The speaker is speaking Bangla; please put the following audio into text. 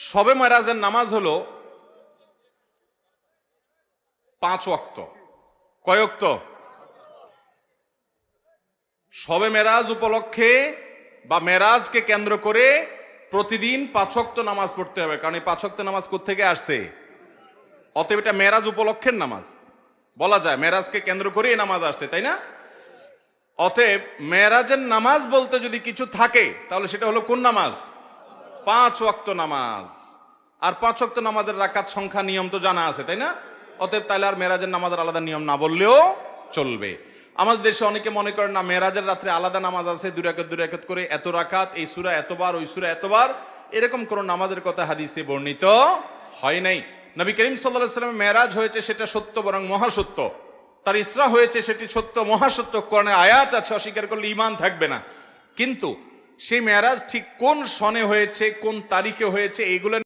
শবে মেরাজের নামাজ হলো 5 ওয়াক্ত। কয় ওয়াক্ত? শবে মেরাজ উপলক্ষে বা মেরাজকে কেন্দ্র করে প্রতিদিন 5 ওয়াক্ত নামাজ পড়তে হবে, কারণ এই 5 ওয়াক্ত নামাজ কোত্থেকে আসছে? অতএব এটা মেরাজ উপলক্ষের নামাজ বলা যায়, মেরাজকে কেন্দ্র করে এই নামাজ আসছে, তাই না? অতএব মেরাজের নামাজ বলতে যদি কিছু থাকে তাহলে সেটা হলো কোন নামাজ? 5 ওয়াক্ত নামাজ। আর 5 ওয়াক্ত নামাজের রাকাত সংখ্যা নিয়ম তো জানা আছে, তাই না? অতএব তাহলে আর মেরাজের নামাজের আলাদা নিয়ম না বললেও চলবে। আমাদের দেশে অনেকে মনে করেন না, মেরাজের রাত্রে আলাদা নামাজ আছে, 2 রাকাত 2 রাকাত করে এত রাকাত, এই সূরা এতবার, ওই সূরা এতবার, এরকম কোন নামাজের কথা হাদিসে বর্ণিত হয় নাই। নবী করিম সাল্লাল্লাহু আলাইহি ওয়াসাল্লামের মেরাজ হয়েছে সেটা সত্য, বরং মহাসত্য। তার ইসরা হয়েছে সেটি সত্য, মহাসত্য। কোরআনে আয়াত আছে, অস্বীকার করলে ঈমান থাকবে না। কিন্তু সেই মেরাজ ঠিক কোন সনে হয়েছে, কোন তারিখে হয়েছে, এইগুলো